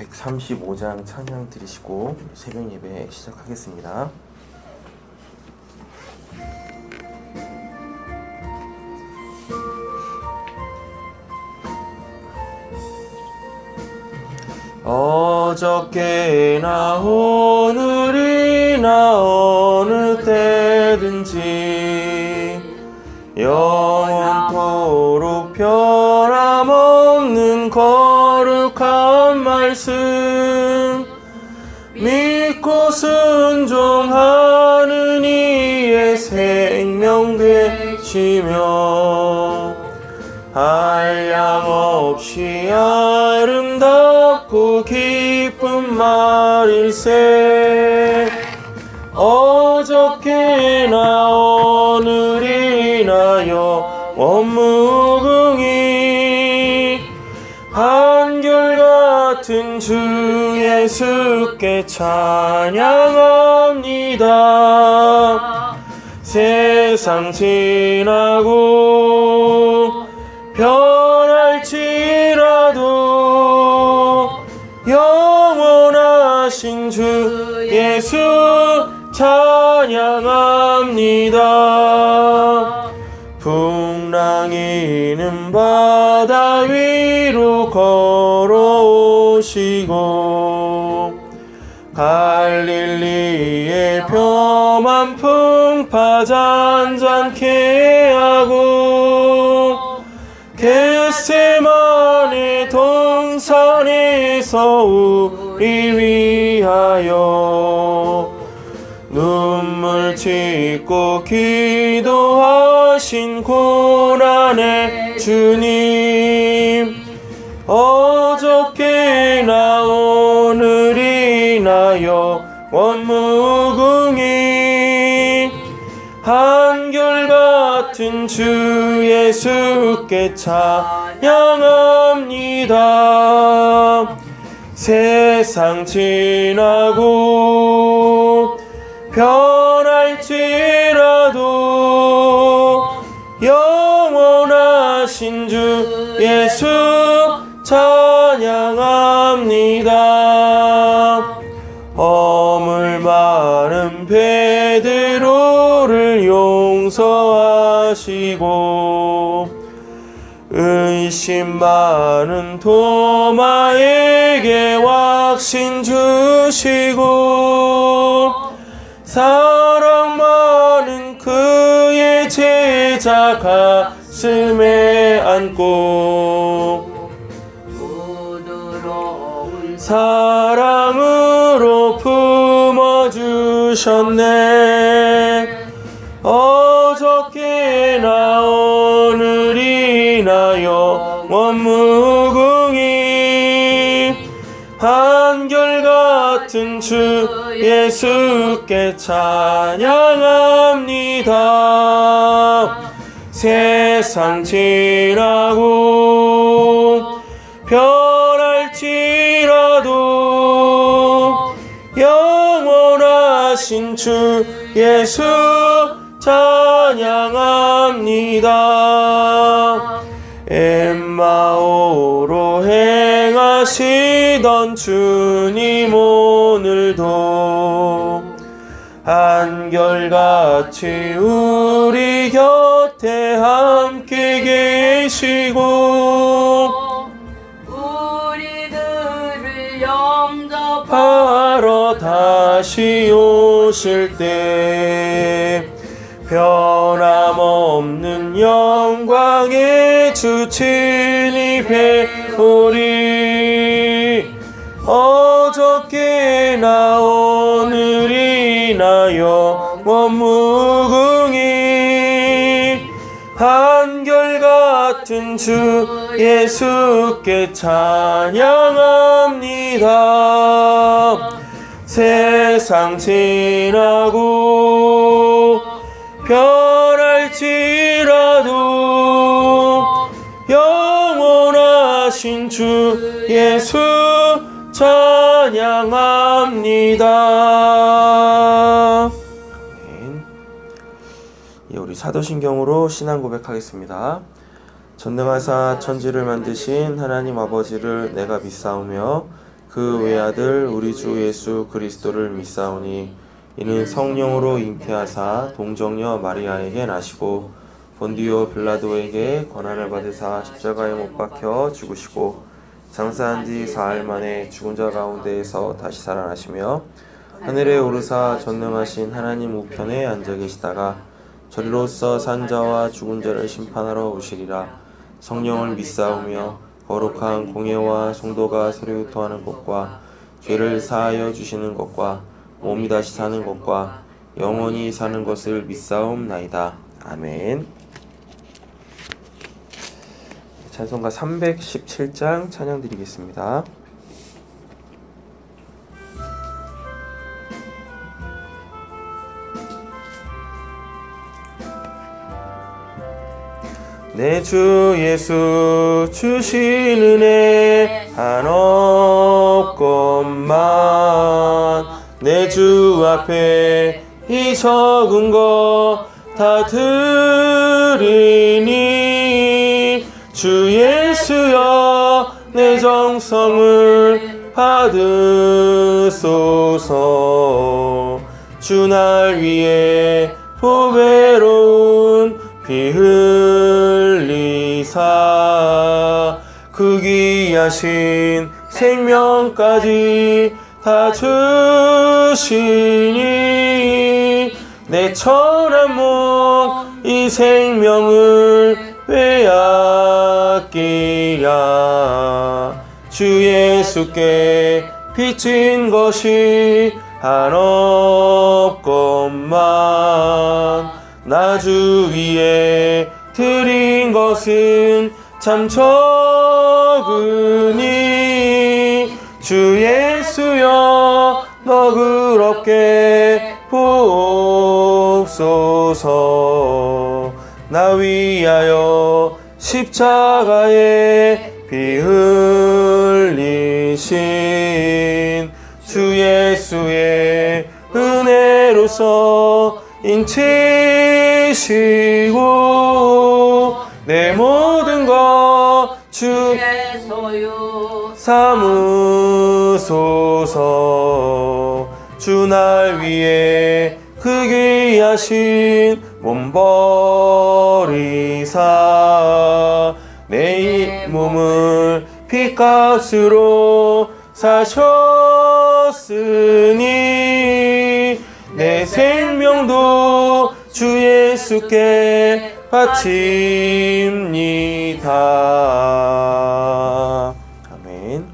135장 찬양 드리시고 새벽 예배 시작하겠습니다. 어저께나 오늘이나 어느 때든지 영원토록 변함없는 거룩한 말씀 믿고 순종하는 이의 생명 되시며 한량없이 아름답고 기쁜 말일세. 어저께나 오늘이나 영원무궁히 한결같은 주 예수께 찬양합니다. 세상 지나고 변할지라도 영원하신 주 예수 찬양합니다. 풍랑이는 바다 위로 걸어오시고 갈릴리의 벼만 풍파 잔잔케 하고 겟세마네 동산에서 우리 위하여 눈물 짓고 기도하신 고난의 주님 어저께나 오늘이나 영원무궁히 한결같은 주 예수께 찬양합니다. 세상 지나고 변할지라도 영원하신 주 예수 찬양합니다. 허물 많은 베드로를 용서하시고 의심 많은 도마에게 확신 주시고 사랑 많은 그의 제자 가슴에 안고 부드러운 사랑으로 품어주셨네. 어저께나 오늘이나 영원무궁히 한결같은 주 예수께 찬양합니다. 세상 지나고 변할지라도 영원하신 주 예수 찬양합니다. 엠마오로 행하시던 주님 오늘도 한결같이 우리 곁에 함께 계시고 우리들을 영접하러 다시 오실 때 변함없는 영광의 주 친히 뵈오리. 어저께나 오늘이나 영원무궁히 한결같은 주 예수께 찬양합니다. 세상 지나고 변할지라도 영원하신 주 예수 찬양합니다. 우리 사도신경으로 신앙 고백하겠습니다. 전능하사 천지를 만드신 하나님 아버지를 내가 믿사오며 그 외아들 우리 주 예수 그리스도를 믿사오니 이는 성령으로 잉태하사 동정녀 마리아에게 나시고 본디오 빌라도에게 고난을 받으사 십자가에 못 박혀 죽으시고 장사한 지 사흘 만에 죽은 자 가운데에서 다시 살아나시며 하늘에 오르사 전능하신 하나님 우편에 앉아 계시다가 저리로서 산 자와 죽은 자를 심판하러 오시리라. 성령을 믿사오며 거룩한 공예와 성도가 서로 유토하는 것과 죄를 사하여 주시는 것과 몸이 다시 사는 것과 영원히 사는 것을 믿사옵나이다. 아멘. 찬송가 317장 찬양 드리겠습니다. 내 주 예수 주신 은혜 한없건만 내 주 앞에 이 적은 거 다 드리니 주 예수여 내 정성을 받으소서. 주 날 위해 보배로운 피 흘리사 그 귀하신 생명까지 다 주시니 내 천한 몸 이 생명을 빼앗기랴. 주 예수께 빚진 것이 한없건만 나 주 위에 드린 것은 참 적으니 주 예수여 너그럽게 보옵소서. 나 위하여 십자가에 피 흘리신 주 예수의 은혜로서 인치시고 내 모든 것 주의 소유 삼으소서. 주 날 위해 그 귀하신 몸 버리사 내 몸을 피값으로 사셨으니 내 생명도 주 예수께 바칩니다. 아멘.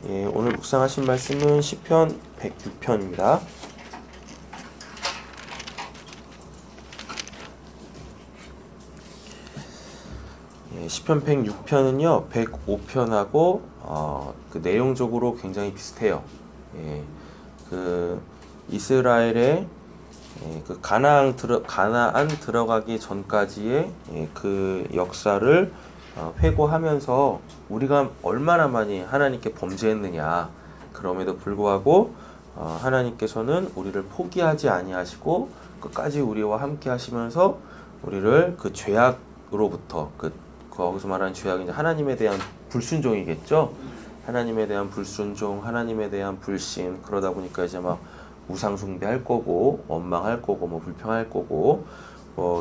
예, 오늘 묵상하신 말씀은 시편 106편입니다. 예, 시편 106편은요 105편하고 그 내용적으로 굉장히 비슷해요. 예, 그 이스라엘의 그 가나안 들어가기 전까지의 그 역사를 회고하면서 우리가 얼마나 많이 하나님께 범죄했느냐. 그럼에도 불구하고 하나님께서는 우리를 포기하지 아니하시고 끝까지 우리와 함께 하시면서 우리를 그 죄악으로부터 거기서 말하는 죄악은 이제 하나님에 대한 불순종이겠죠. 하나님에 대한 불순종, 하나님에 대한 불신, 그러다 보니까 이제 막 우상 숭배할 거고 원망할 거고 뭐 불평할 거고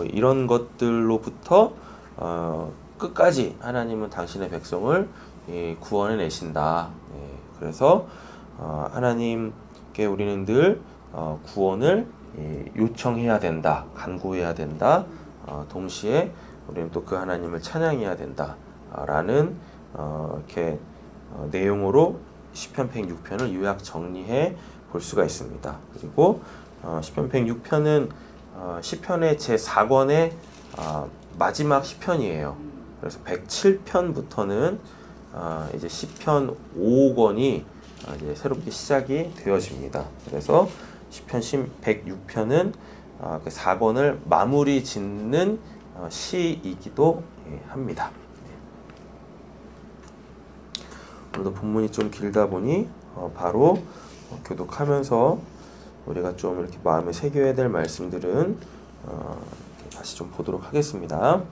이런 것들로부터 끝까지 하나님은 당신의 백성을 구원해 내신다. 그래서 하나님께 우리는 늘 구원을 요청해야 된다, 간구해야 된다. 동시에 우리는 또 그 하나님을 찬양해야 된다 라는 이렇게 내용으로 시편 106편을 요약 정리해 볼 수가 있습니다. 그리고 시편 106편은 시편의 제4권의 마지막 시편이에요. 그래서 107편부터는 이제 시편 5권이 이제 새롭게 시작이 되어집니다. 그래서 시편 106편은 그 4권을 마무리 짓는 시이기도 합니다. 오늘도 본문이 좀 길다 보니 바로 교독하면서 우리가 좀 이렇게 마음에 새겨야 될 말씀들은 다시 좀 보도록 하겠습니다.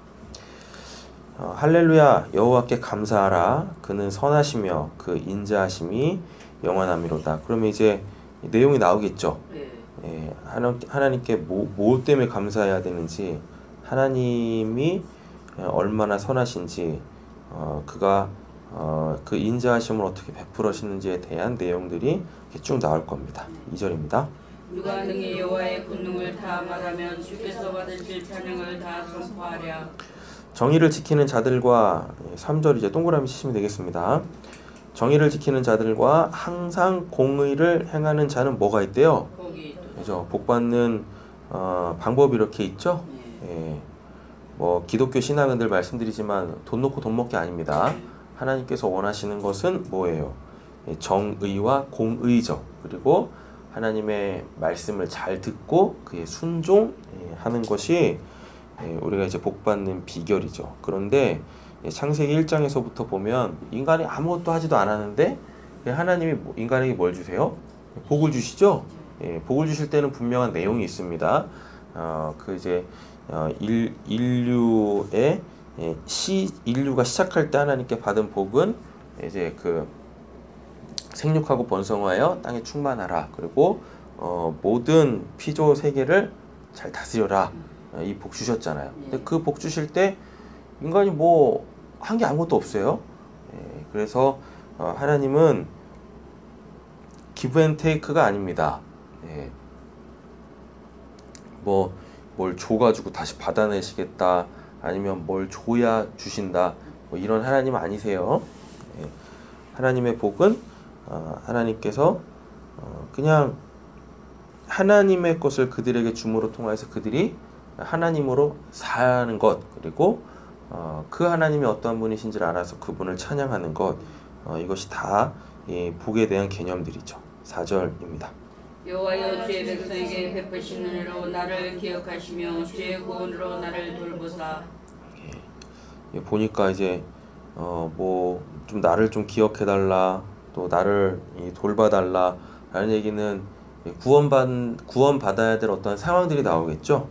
할렐루야 여호와께 감사하라 그는 선하시며 그 인자하심이 영원함이로다. 그러면 이제 내용이 나오겠죠. 예, 하나님께 뭐 때문에 감사해야 되는지, 하나님이 얼마나 선하신지, 그가 그 인자하심을 어떻게 베풀으시는지에 대한 내용들이 이렇게 쭉 나올 겁니다. 2절입니다. 누가 능히 여호와의 권능을 다 말하면 주께서 받으실 찬양을 다 선포하랴. 정의를 지키는 자들과 3절 이제 동그라미 치시면 되겠습니다. 정의를 지키는 자들과 항상 공의를 행하는 자는 뭐가 있대요? 그죠? 복받는 방법이 이렇게 있죠. 예. 뭐 기독교 신앙은 늘 말씀드리지만 돈 놓고 돈 먹기 아닙니다. 하나님께서 원하시는 것은 뭐예요? 정의와 공의죠. 그리고 하나님의 말씀을 잘 듣고 그에 순종하는 것이 우리가 이제 복받는 비결이죠. 그런데 창세기 1장에서부터 보면 인간이 아무것도 하지도 않았는데 하나님이 인간에게 뭘 주세요? 복을 주시죠. 복을 주실 때는 분명한 내용이 있습니다. 그 이제 인류가 시작할 때 하나님께 받은 복은 이제 그 생육하고 번성하여 땅에 충만하라. 그리고 모든 피조 세계를 잘 다스려라. 이 복 주셨잖아요. 근데 그 복 주실 때 인간이 뭐 한 게 아무것도 없어요. 그래서 하나님은 기브 앤 테이크가 아닙니다. 뭐 뭘 줘가지고 다시 받아내시겠다, 아니면 뭘 줘야 주신다, 뭐 이런 하나님 아니세요. 하나님의 복은 하나님께서 그냥 하나님의 것을 그들에게 줌으로 통하여서 그들이 하나님으로 사는 것, 그리고 그 하나님이 어떠한 분이신지를 알아서 그분을 찬양하는 것, 이것이 다 이 복에 대한 개념들이죠. 4절입니다. 여호와여 주의 백성에게 베푸신 은혜로 나를 기억하시며 주의 구원으로 나를 돌보사. 보니까 이제 뭐 좀 나를 좀 기억해달라, 또 나를 돌봐달라 라는 얘기는 구원받아야 될 어떤 상황들이 나오겠죠.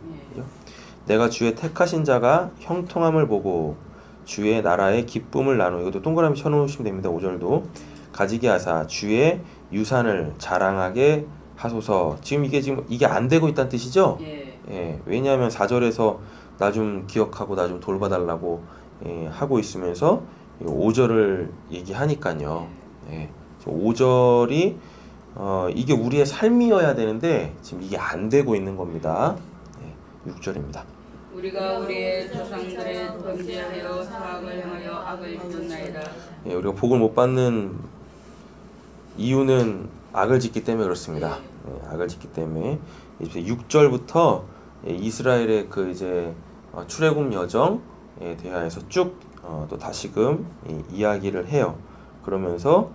내가 주의 택하신 자가 형통함을 보고 주의 나라의 기쁨을 나누. 이것도 동그라미 쳐놓으시면 됩니다. 5절도 가지게 하사 주의 유산을 자랑하게 하소서. 지금 이게 안 되고 있다는 뜻이죠. 왜냐하면 4절에서 나 좀 기억하고 나 좀 돌봐달라고 하고 있으면서 5절을 얘기하니까요. 5절이 이게 우리의 삶이어야 되는데 지금 이게 안 되고 있는 겁니다. 6절입니다. 우리가 우리의 조상들의 범죄하여 사악을 행하여 악을 지었나이다. 우리가 복을 못 받는 이유는 악을 짓기 때문에 그렇습니다. 악을 짓기 때문에. 이제 6절부터 이스라엘의 그 이제 출애굽 여정에 대하여서 쭉 또 다시금 이야기를 해요. 그러면서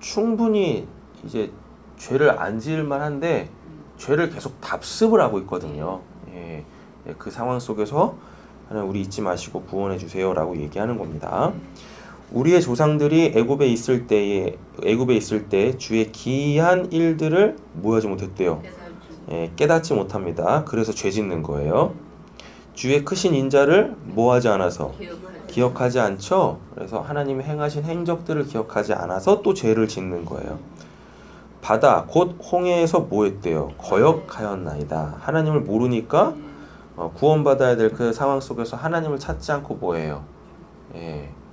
충분히 이제 죄를 안 지을 만한데 죄를 계속 답습을 하고 있거든요. 그 상황 속에서 하나님 우리 잊지 마시고 구원해 주세요라고 얘기하는 겁니다. 우리의 조상들이 애굽에 있을 때 주의 기이한 일들을 뭐하지 못했대요? 깨닫지 못합니다. 그래서 죄 짓는 거예요. 주의 크신 인자를 뭐하지 않아서? 기억하지 않죠? 그래서 하나님이 행하신 행적들을 기억하지 않아서 또 죄를 짓는 거예요. 바다 곧 홍해에서 뭐 했대요? 거역하였나이다. 하나님을 모르니까 구원받아야 될 그 상황 속에서 하나님을 찾지 않고 뭐해요?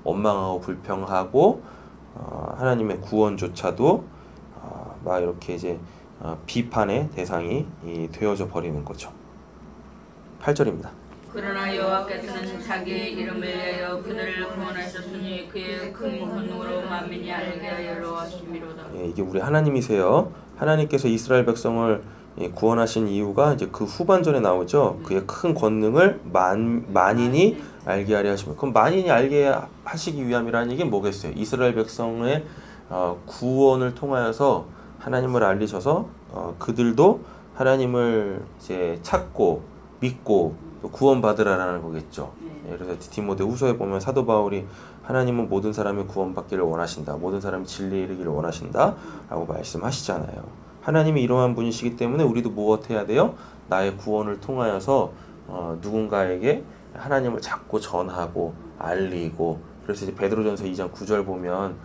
원망하고 불평하고 하나님의 구원조차도 막 이렇게 이제 비판의 대상이 되어져 버리는 거죠. 8절입니다. 그러나 여호와께서는 자기의 이름을 위하여 그들을 구원하셨으니 그의 큰 권능으로 만민이 알게 하여 하심이로다. 이게 우리 하나님이세요. 하나님께서 이스라엘 백성을 구원하신 이유가 이제 그 후반절에 나오죠. 그의 큰 권능을 만인이 알게 하려 하십니다. 그럼 만인이 알게 하시기 위함이라는 얘기는 뭐겠어요? 이스라엘 백성의 구원을 통하여서 하나님을 알리셔서 그들도 하나님을 이제 찾고 믿고 구원받으라라는 거겠죠. 그래서 디모데 후서에 보면 사도 바울이 하나님은 모든 사람이 구원받기를 원하신다, 모든 사람이 진리에 이르기를 원하신다 라고 말씀하시잖아요. 하나님이 이러한 분이시기 때문에 우리도 무엇해야 돼요? 나의 구원을 통하여서 누군가에게 하나님을 자꾸 전하고 알리고, 그래서 이제 베드로전서 2장 9절 보면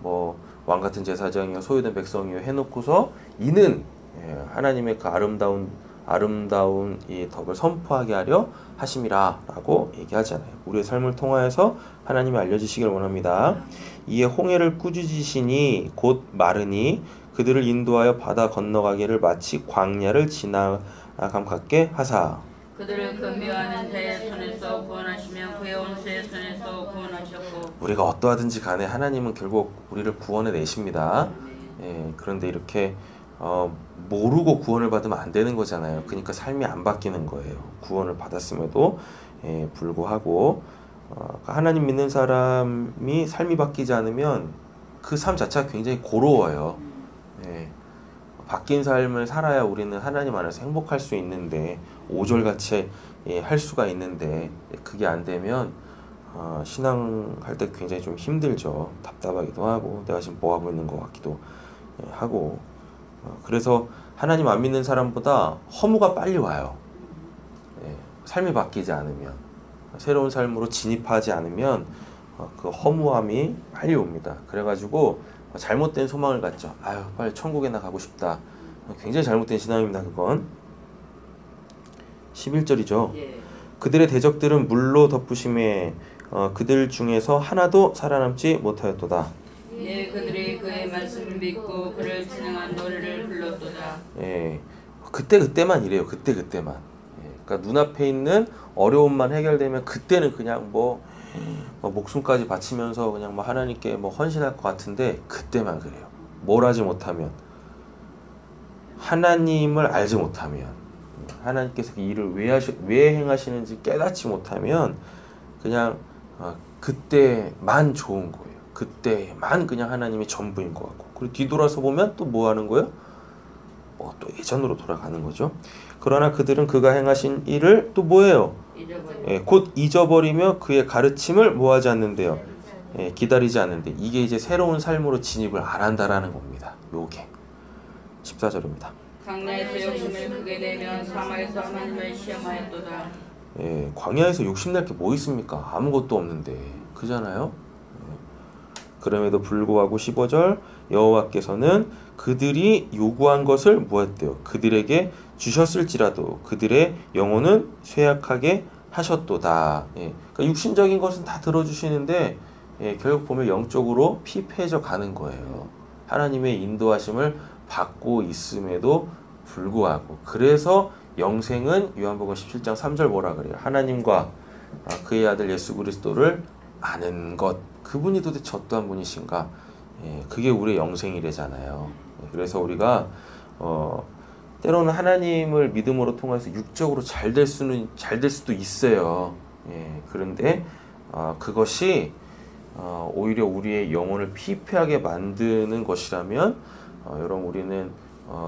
뭐 왕 같은 제사장이요 소유된 백성이요 해놓고서 이는 하나님의 그 아름다운 이 덕을 선포하게 하려 하심이라라고 얘기하잖아요. 우리의 삶을 통하여서 하나님이 알려지시길 원합니다. 이에 홍해를 꾸짖으시니 곧 마르니 그들을 인도하여 바다 건너가기를 마치 광야를 지나감 같게 하사. 그들을 금미워하는 자의 손에서 구원하시며 그의 원수의 손에서 구원하셨고. 우리가 어떠하든지 간에 하나님은 결국 우리를 구원해 내십니다. 그런데 이렇게 모르고 구원을 받으면 안 되는 거잖아요. 그러니까 삶이 안 바뀌는 거예요. 구원을 받았음에도 불구하고 하나님 믿는 사람이 삶이 바뀌지 않으면 그 삶 자체가 굉장히 고로워요. 바뀐 삶을 살아야 우리는 하나님 안에서 행복할 수 있는데, 오절같이 할 수가 있는데, 그게 안 되면 신앙할 때 굉장히 좀 힘들죠. 답답하기도 하고 내가 지금 뭐 하고 있는 것 같기도 하고. 그래서 하나님 안 믿는 사람보다 허무가 빨리 와요. 삶이 바뀌지 않으면, 새로운 삶으로 진입하지 않으면 그 허무함이 빨리 옵니다. 그래가지고 잘못된 소망을 갖죠. 아유, 빨리 천국에나 가고 싶다. 굉장히 잘못된 신앙입니다. 그건 11절이죠. 그들의 대적들은 물로 덮으심에 그들 중에서 하나도 살아남지 못하였도다. 그들이 그의 말씀을 믿고 그를 찬양한 노래를 불렀도다. 그때만 이래요. 그때만. 그러니까 눈앞에 있는 어려움만 해결되면 그때는 그냥 목숨까지 바치면서 그냥 하나님께 헌신할 것 같은데, 그때만 그래요. 뭘 하지 못하면, 하나님을 알지 못하면, 하나님께서 그 일을 왜 행하시는지 깨닫지 못하면 그냥 그때만 좋은 거예요. 그때만 그냥 하나님이 전부인 것 같고, 그리고 뒤돌아서 보면 또 뭐 하는 거예요? 또 예전으로 돌아가는 거죠. 그러나 그들은 그가 행하신 일을 또 뭐예요? 곧 잊어버리며 그의 가르침을 뭐하지 않는데요? 기다리지 않는데, 이게 이제 새로운 삶으로 진입을 안 한다라는 겁니다. 요게 14절입니다. 광야에서 욕심을 크게 내며 사막에서 하나님을 시험하였도다. 광야에서 욕심낼 게 뭐 있습니까? 아무것도 없는데, 그잖아요. 그럼에도 불구하고 15절, 여호와께서는 그들이 요구한 것을 뭐했대요? 그들에게 주셨을지라도 그들의 영혼은 쇠약하게 하셨도다. 그러니까 육신적인 것은 다 들어주시는데 결국 보면 영적으로 피폐해져 가는 거예요. 하나님의 인도하심을 받고 있음에도 불구하고. 그래서 영생은 요한복음 17장 3절 뭐라 그래요? 하나님과 그의 아들 예수 그리스도를 아는 것. 그분이 도대체 어떠한 분이신가? 그게 우리의 영생이래잖아요. 그래서 우리가 때로는 하나님을 믿음으로 통해서 육적으로 잘 될 수도 있어요. 그런데 그것이 오히려 우리의 영혼을 피폐하게 만드는 것이라면 여러분, 우리는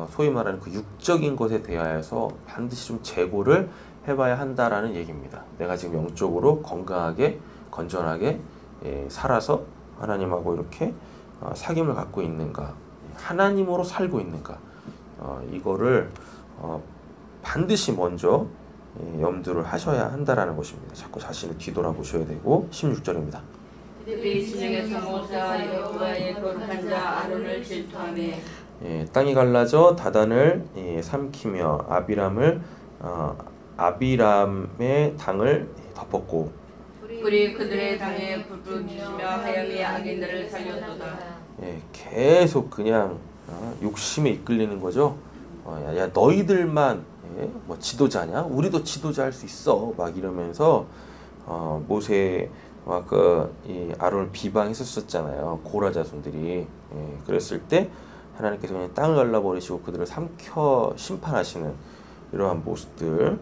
소위 말하는 그 육적인 것에 대하여서 반드시 좀 재고를 해봐야 한다라는 얘기입니다. 내가 지금 영적으로 건강하게 건전하게 살아서 하나님하고 이렇게 사귐을 갖고 있는가, 하나님으로 살고 있는가, 이거를 반드시 먼저 염두를 하셔야 한다라는 것입니다. 자꾸 자신을 뒤돌아보셔야 되고. 16절입니다. 그들이 진영에서 모세와 여호와의 거룩한 자 아론을 질투하며 땅이 갈라져 다단을 삼키며 아비람의 당을 덮었고, 불이 그들의 당에 불붙이며 하염이 악인들을 살렸도다. 계속 그냥 욕심에 이끌리는 거죠. 야 너희들만 뭐 지도자냐? 우리도 지도자 할 수 있어. 막 이러면서 모세와 이 아론을 비방했었잖아요. 고라 자손들이. 그랬을 때 하나님께서 그냥 땅을 갈라버리시고 그들을 삼켜 심판하시는 이러한 모습들.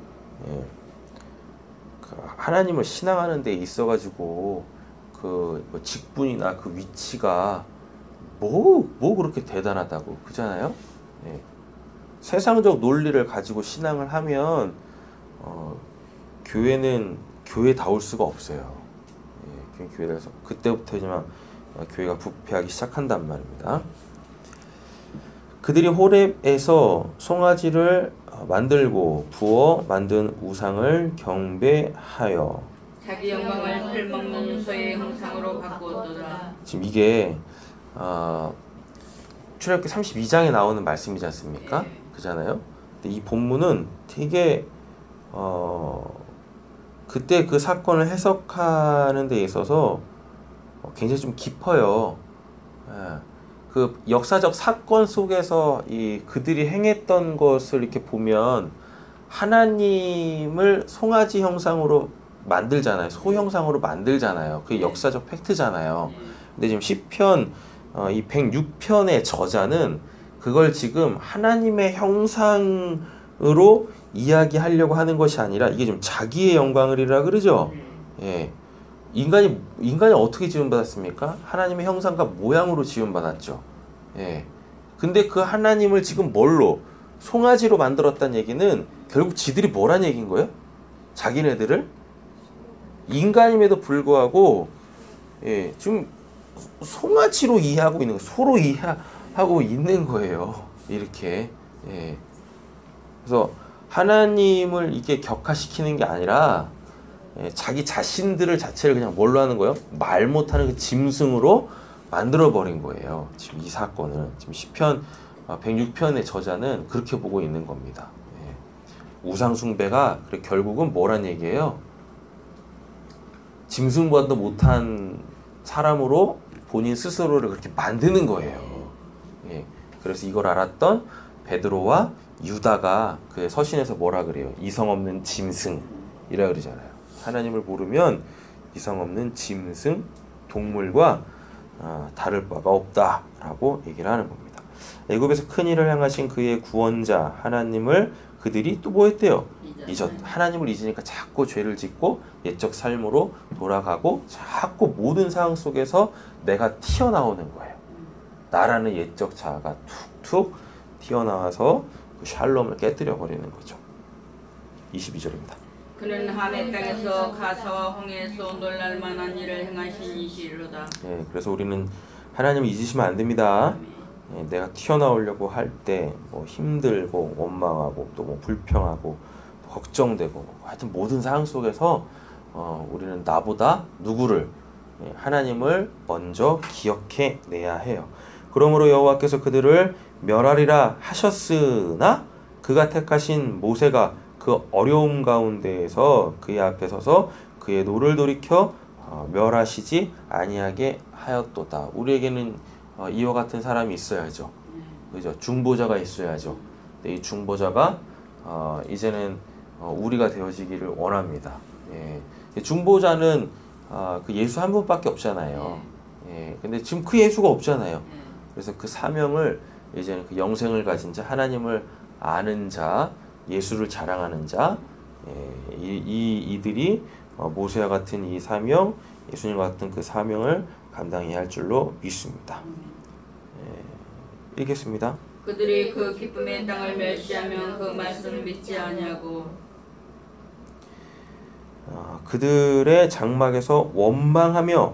하나님을 신앙하는 데 있어가지고 그 직분이나 그 위치가 뭐 그렇게 대단하다고, 그잖아요. 세상적 논리를 가지고 신앙을 하면 교회는 교회다울 수가 없어요. 교회에서 그때부터지만 교회가 부패하기 시작한단 말입니다. 그들이 호렙에서 송아지를 만들고 부어 만든 우상을 경배하여. 자기 영광을 풀먹는 소의 형상으로 바꾸었도다. 지금 이게 출애굽기 32장에 나오는 말씀이지 않습니까? 그잖아요. 근데 이 본문은 되게 그때 그 사건을 해석하는 데 있어서 굉장히 좀 깊어요. 그 역사적 사건 속에서 이 그들이 행했던 것을 이렇게 보면 하나님을 송아지 형상으로 만들잖아요. 소 형상으로 만들잖아요. 그게 역사적 팩트잖아요. 근데 지금 시편 이 106편의 저자는 그걸 지금 하나님의 형상으로 이야기하려고 하는 것이 아니라 이게 좀 자기의 영광을이라 그러죠. 예. 인간이 어떻게 지음받았습니까? 하나님의 형상과 모양으로 지음받았죠. 예. 근데 그 하나님을 지금 뭘로? 송아지로 만들었다는 얘기는 결국 지들이 뭐란 얘기인 거예요? 자기네들을? 인간임에도 불구하고 지금 송아지로 이해하고 있는 거예요. 소로 이해하고 있는 거예요. 이렇게. 그래서 하나님을 이게 격화시키는 게 아니라 자기 자신들을 자체를 그냥 뭘로 하는 거예요? 말 못하는 그 짐승으로 만들어버린 거예요. 지금 이 사건은 지금 시편 106편의 저자는 그렇게 보고 있는 겁니다. 우상숭배가 결국은 뭐란 얘기예요? 짐승보다도 못한 사람으로 본인 스스로를 그렇게 만드는 거예요. 그래서 이걸 알았던 베드로와 유다가 그 서신에서 뭐라 그래요? 이성 없는 짐승이라 그러잖아요. 하나님을 모르면 이성 없는 짐승, 동물과 다를 바가 없다라고 얘기를 하는 겁니다. 애굽에서 큰 일을 행하신 그의 구원자 하나님을 그들이 또 뭐 했대요? 하나님을 잊으니까 자꾸 죄를 짓고 옛적 삶으로 돌아가고 자꾸 모든 상황 속에서 내가 튀어나오는 거예요. 나라는 옛적 자아가 툭툭 튀어나와서 그 샬롬을 깨뜨려 버리는 거죠. 22절입니다. 그는 함의 땅에서 가사와 홍해에서 놀랄 만한 일을 행하신 이시로다. 그래서 우리는 하나님을 잊으시면 안 됩니다. 내가 튀어나오려고 할 때 뭐 힘들고 원망하고 또 뭐 불평하고 걱정되고 하여튼 모든 상황 속에서 우리는 나보다 누구를 하나님을 먼저 기억해 내야 해요. 그러므로 여호와께서 그들을 멸하리라 하셨으나 그가 택하신 모세가 그 어려움 가운데에서 그의 앞에 서서 그의 노를 돌이켜 멸하시지 아니하게 하였도다. 우리에게는 이와 같은 사람이 있어야죠. 그죠? 중보자가 있어야죠. 이 중보자가 이제는 우리가 되어지기를 원합니다. 중보자는 그 예수 한 분밖에 없잖아요. 근데 지금 그 예수가 없잖아요. 그래서 그 사명을 이제는 그 영생을 가진 자, 하나님을 아는 자, 예수를 자랑하는 자, 이들이 모세와 같은 이 사명, 예수님과 같은 그 사명을 감당해야 할 줄로 믿습니다. 읽겠습니다. 그들이 그 기쁨의 땅을 멸시하면 그 말씀을 믿지 아니하고 그들의 장막에서 원망하며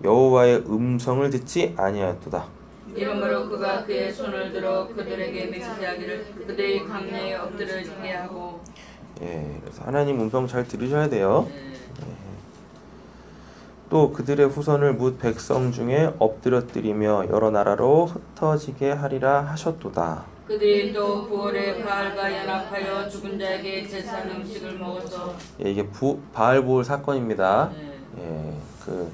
여호와의 음성을 듣지 아니하였도다. 이러므로 그가 그의 손을 들어 그들에게 맹세하기를 그들이 강야에 엎드러지게 하고. 그래서 하나님 음성 잘 들으셔야 돼요. 또 그들의 후손을 뭇 백성 중에 엎드려뜨리며 여러 나라로 흩어지게 하리라 하셨도다. 그들이 또 부월에 바알과 연합하여 죽은 자에게 제사한 음식을 먹어서. 이게 바알보올 사건입니다. 그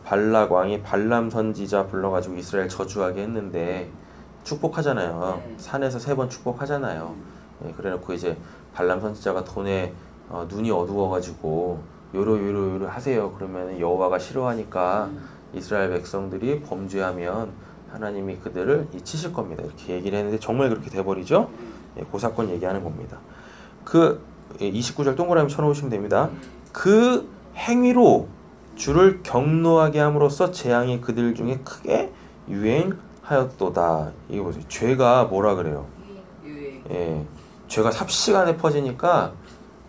발락 왕이 발람 선지자 불러가지고 이스라엘 저주하게 했는데 축복하잖아요. 산에서 3번 축복하잖아요. 그래놓고 이제 발람 선지자가 돈에 눈이 어두워가지고 요로 하세요. 그러면 여호와가 싫어하니까 이스라엘 백성들이 범죄하면 하나님이 그들을 치실 겁니다. 이렇게 얘기를 했는데 정말 그렇게 돼버리죠. 그 사건 얘기하는 겁니다. 그 29절 동그라미 쳐놓으시면 됩니다. 그 행위로 주를 경노하게 함으로써 재앙이 그들 중에 크게 유행하였도다. 이거 보세요. 죄가 뭐라 그래요? 죄가 삽시간에 퍼지니까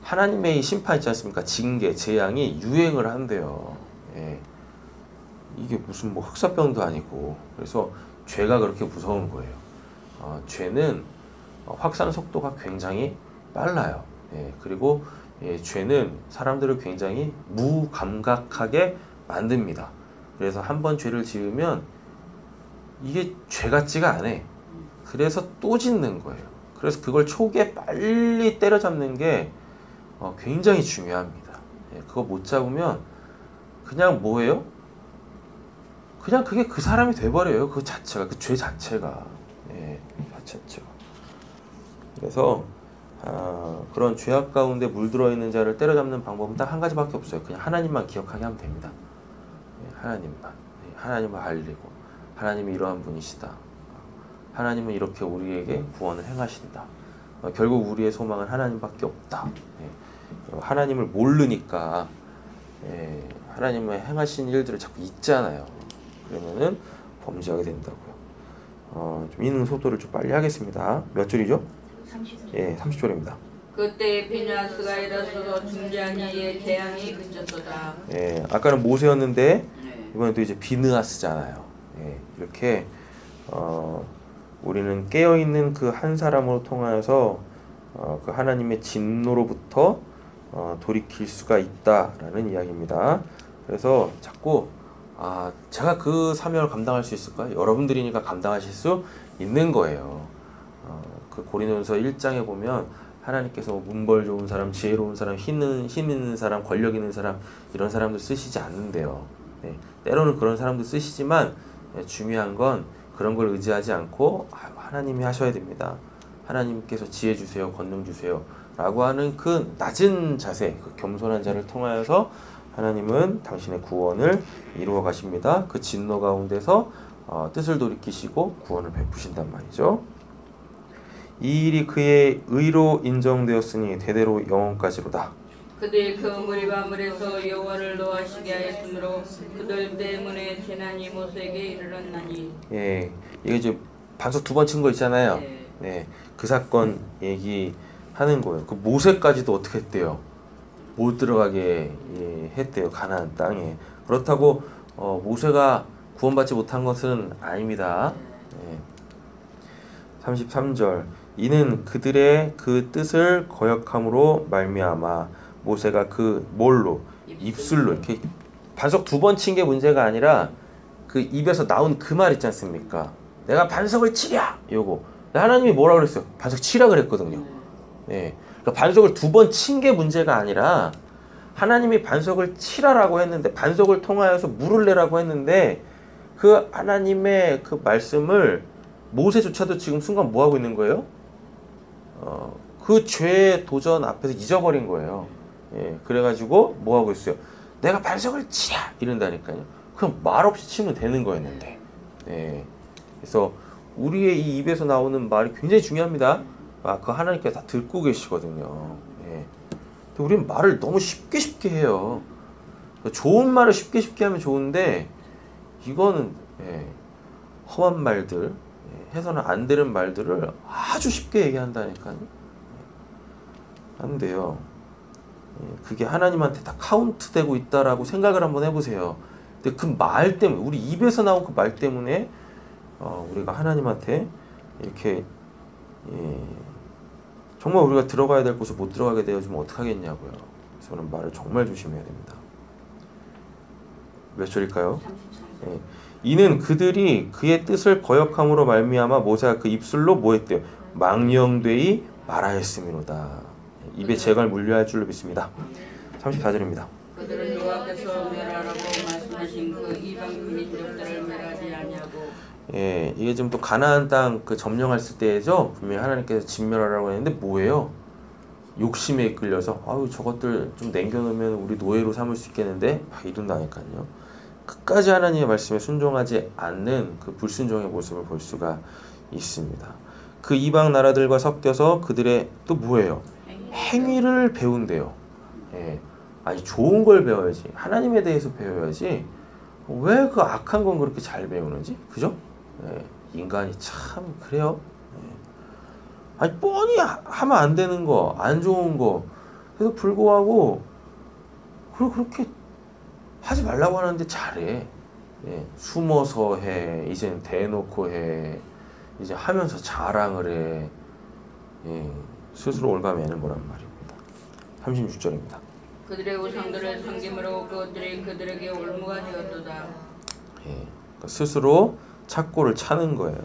하나님의 심판 있지 않습니까? 징계, 재앙이 유행을 한대요. 이게 무슨 뭐 흑사병도 아니고. 그래서 죄가 그렇게 무서운 거예요. 죄는 확산 속도가 굉장히 빨라요. 예, 그리고 죄는 사람들을 굉장히 무감각하게 만듭니다. 그래서 한번 죄를 지으면 이게 죄 같지가 않아. 그래서 또 짓는 거예요. 그래서 그걸 초기에 빨리 때려잡는 게 굉장히 중요합니다. 예, 그거 못 잡으면 그냥 뭐예요? 그냥 그게 그 사람이 돼버려요. 그 자체가, 그 죄 자체가. 예, 자체가. 그래서 그런 죄악 가운데 물들어 있는 자를 때려잡는 방법은 딱 한 가지밖에 없어요. 그냥 하나님만 기억하게 하면 됩니다. 예, 하나님만. 예, 하나님을 알리고 하나님이 이러한 분이시다. 하나님은 이렇게 우리에게 구원을 행하신다. 결국 우리의 소망은 하나님밖에 없다. 예, 하나님을 모르니까 하나님의 행하신 일들을 자꾸 잊잖아요. 그러면은 범죄하게 된다고요. 좀 읽는 속도를 좀 빨리 하겠습니다. 몇 줄이죠? 30절. 예, 30줄입니다. 그때 비누아스가 일어서서 중재한 이의 재앙이 그쳤도다. 예, 아까는 모세였는데 네. 이번엔 또 이제 비느하스잖아요. 예, 이렇게 우리는 깨어 있는 그 한 사람으로 통하여서 그 하나님의 진노로부터 돌이킬 수가 있다라는 이야기입니다. 그래서 자꾸 제가 그 사명을 감당할 수 있을까요? 여러분들이니까 감당하실 수 있는 거예요. 그 고린도전서 1장에 보면 하나님께서 문벌 좋은 사람, 지혜로운 사람, 힘 있는 사람, 권력 있는 사람 이런 사람들 쓰시지 않는데요. 네, 때로는 그런 사람도 쓰시지만 중요한 건 그런 걸 의지하지 않고 하나님이 하셔야 됩니다. 하나님께서 지혜 주세요, 권능 주세요 라고 하는 그 낮은 자세, 그 겸손한 자를 통하여서 하나님은 당신의 구원을 이루어 가십니다. 그 진노 가운데서 뜻을 돌이키시고 구원을 베푸신단 말이죠. 이 일이 그의 의로 인정되었으니 대대로 영원까지로다. 그들 그 무리와 물에서 여호와를 노하시게 하였으므로 그들 때문에 재난이 모세에게 이르렀나니. 예, 이게 이제 반석 2번 친 거 있잖아요. 네. 네, 그 사건 얘기하는 거예요. 그 모세까지도 어떻게 했대요? 못 들어가게 했대요. 가나안 땅에. 그렇다고 모세가 구원받지 못한 것은 아닙니다. 33절 이는 그들의 그 뜻을 거역함으로 말미암아 모세가 그 뭘로? 입술로 이렇게 반석 2번 친 게 문제가 아니라 그 입에서 나온 그 말 있지 않습니까? 내가 반석을 치랴! 요거 하나님이 뭐라 그랬어요? 반석 치라 그랬거든요. 네. 그러니까 반석을 2번 친 게 문제가 아니라 하나님이 반석을 치라라고 했는데 반석을 통하여서 물을 내라고 했는데 그 하나님의 그 말씀을 모세조차도 지금 순간 뭐 하고 있는 거예요? 그 죄의 도전 앞에서 잊어버린 거예요. 예, 그래가지고 뭐 하고 있어요? 내가 반석을 치라 이런다니까요. 그럼 말없이 치면 되는 거였는데. 예, 그래서 우리의 이 입에서 나오는 말이 굉장히 중요합니다. 그 하나님께서 다 듣고 계시거든요. 예. 근데 우리는 말을 너무 쉽게 해요. 좋은 말을 쉽게 하면 좋은데 이거는 험한 말들, 해서는 안 되는 말들을 아주 쉽게 얘기한다니까요. 안 돼요. 그게 하나님한테 다 카운트되고 있다라고 생각을 한번 해보세요. 근데 그 말 때문에, 우리 입에서 나온 그 말 때문에 우리가 하나님한테 이렇게 정말 우리가 들어가야 될 곳에 못 들어가게 되어지면 어떡하겠냐고요. 그래서 저는 말을 정말 조심해야 됩니다. 몇 절일까요? 이는 그들이 그의 뜻을 거역함으로 말미암아 모세가 그 입술로 뭐 했대요? 망령되이 말하였음이로다. 입에 재갈 물려할 줄로 믿습니다. 34절입니다. 그들은 여호와께서 멸하라고 말씀하신 그 이방 민족들을 멸하지 아니하고. 예, 이게 지금 또 가나안 땅 그 점령했을 때죠. 분명히 하나님께서 진멸하라고 했는데 뭐예요? 욕심에 이끌려서 아유 저것들 좀 남겨놓으면 우리 노예로 삼을 수 있겠는데 막 이런다니까요. 끝까지 하나님의 말씀에 순종하지 않는 그 불순종의 모습을 볼 수가 있습니다. 그 이방 나라들과 섞여서 그들의 또 뭐예요? 행위를 배운대요. 예. 아니 좋은 걸 배워야지. 하나님에 대해서 배워야지. 왜 그 악한 건 그렇게 잘 배우는지? 그죠? 예. 인간이 참 그래요. 예. 아니 뻔히 하면 안 되는 거, 안 좋은 거 그래서 불구하고 그렇게 하지 말라고 하는데 잘해. 예. 숨어서 해. 이제는 대놓고 해. 이제 하면서 자랑을 해. 스스로 올가매는 거란 말입니다. 36절입니다. 그들의 우상들을 섬김으로 그것들이 그들에게 올무가 되었도다. 그러니까 스스로 착고를 차는 거예요.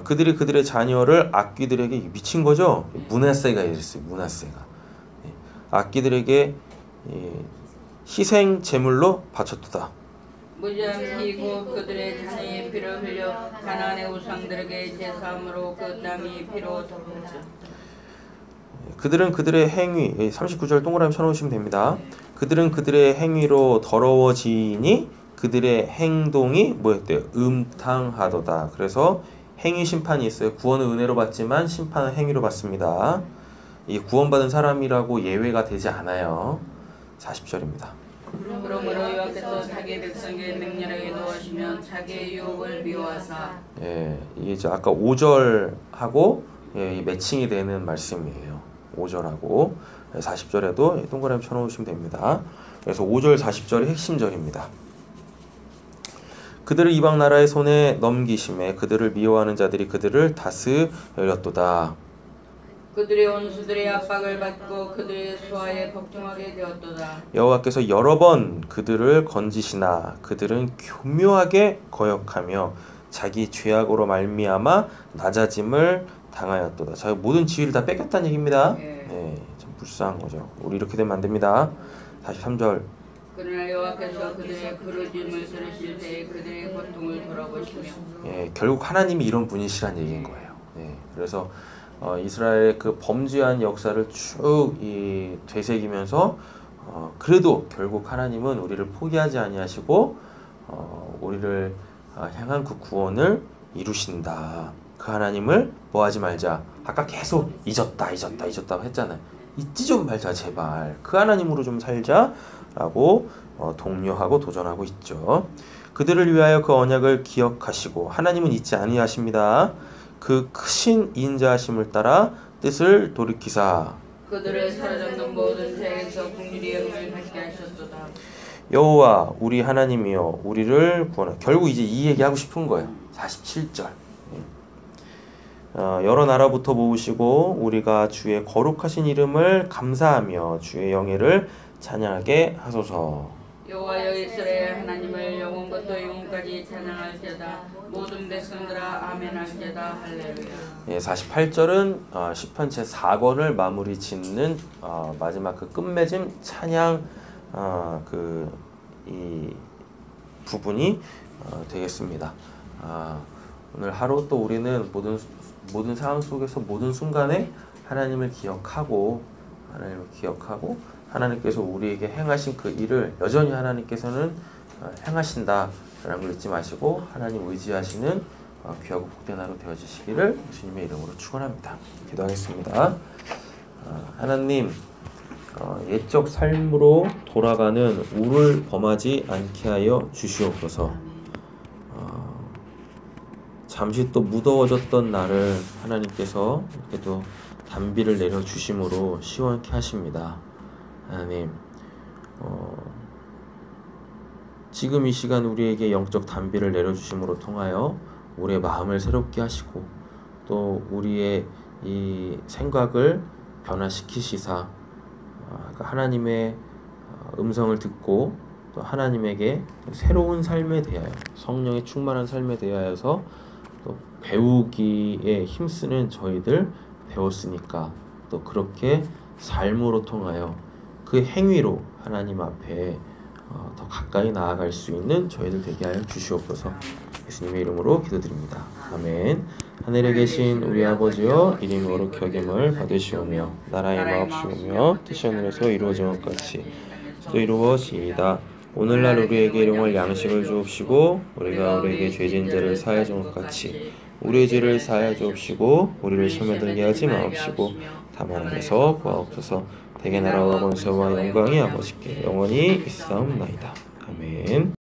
그들이 그들의 자녀를 악귀들에게 미친 거죠. 문하세가 있었어요. 문하세가 악귀들에게 희생 제물로 바쳤도다. 무지한 피고 그들의 자녀의 피를 흘려 가나안의 우상들에게 제사함으로 그 땅이 피로 덮였다. 그들은 그들의 행위 39절 동그라미 쳐놓으시면 됩니다. 그들은 그들의 행위로 더러워지니 그들의 행동이 뭐였대요? 음탕하도다. 그래서 행위 심판이 있어요. 구원은 은혜로 받지만 심판은 행위로 받습니다. 이 구원받은 사람이라고 예외가 되지 않아요. 40절입니다. 그러므로 여호와께서 자기의 백성에게 맹렬하게 노하시면 자기의 유혹을 미워하사. 이게 이제 아까 5절하고 이 매칭이 되는 말씀이에요. 5절하고 40절에도 동그라미 쳐놓으시면 됩니다. 그래서 5절 40절이 핵심절입니다. 그들을 이방 나라의 손에 넘기심에 그들을 미워하는 자들이 그들을 다스렸도다. 그들의 원수들의 압박을 받고 그들의 수하에 복종하게 되었도다. 여호와께서 여러 번 그들을 건지시나 그들은 교묘하게 거역하며 자기 죄악으로 말미암아 낮아짐을 당하였도다. 자, 모든 지위를 다 뺏겼다는 얘기입니다. 참 불쌍한 거죠. 우리 이렇게 되면 안 됩니다. 43절. 그러나 여호와께서 그들의 부르짖음을 들으실 때에 그들의 고통을 돌아보시며. 결국 하나님이 이런 분이시란 얘기인 거예요. 그래서 이스라엘의 그 범죄한 역사를 쭉 되새기면서 그래도 결국 하나님은 우리를 포기하지 아니하시고 우리를 향한 그 구원을 이루신다. 그 하나님을 뭐하지 말자. 아까 계속 잊었다 했잖아요. 잊지 좀 말자 제발. 그 하나님으로 좀 살자라고 독려하고 도전하고 있죠. 그들을 위하여 그 언약을 기억하시고 하나님은 잊지 아니하십니다. 그 크신 인자하심을 따라 뜻을 돌이키사 그들을 사로잡는 모든 죄에서 긍휼히 여김을 받게 하셨도다. 여호와 우리 하나님이여 우리를 구원하. 결국 이제 이 얘기하고 싶은 거예요. 47절. 여러 나라부터 모으시고 우리가 주의 거룩하신 이름을 감사하며 주의 영예를 찬양하게 하소서. 여호와여 이스라엘 하나님을 영원부터 영원까지 찬양할지어다. 모든 백성들아 아멘할지어다. 할렐루야. 48절은 시편 제 4권을 마무리 짓는 마지막 그 끝맺음 찬양 이 부분이 되겠습니다. 오늘 하루 또 우리는 모든 상황 속에서 모든 순간에 하나님을 기억하고 하나님께서 우리에게 행하신 그 일을 여전히 하나님께서는 행하신다라는 걸 잊지 마시고 하나님 의지하시는 귀하고 복된 하루 되어지시기를 예수님의 이름으로 축원합니다. 기도하겠습니다. 하나님 옛적 삶으로 돌아가는 우를 범하지 않게 하여 주시옵소서. 잠시 또 무더워졌던 날을 하나님께서 이렇게 또 단비를 내려주심으로 시원케 하십니다. 하나님 지금 이 시간 우리에게 영적 단비를 내려주심으로 통하여 우리의 마음을 새롭게 하시고 또 우리의 이 생각을 변화시키시사 하나님의 음성을 듣고 또 하나님에게 새로운 삶에 대하여 성령의 충만한 삶에 대하여서 또 배우기에 힘쓰는 저희들 배웠으니까 또 그렇게 삶으로 통하여 그 행위로 하나님 앞에 더 가까이 나아갈 수 있는 저희들 되게 하여 주시옵소서. 예수님의 이름으로 기도드립니다. 아멘. 하늘에 계신 우리 아버지여 이름이 거룩히 여김을 받으시오며 나라의 마옵시오며 뜻이 하늘에서 이루어진 것 같이 또 이루어지이다. 오늘날 우리에게 일용할 양식을 주옵시고 우리가 우리에게 죄진 자를 사하여 준 것 같이 우리의 죄를 사하여 주옵시고 우리를 시험에 들게 하지 마옵시고 다만 악에서 구하옵소서. 대개 나라와 권세와 영광이 아버지께 영원히 있사옵나이다. 아멘.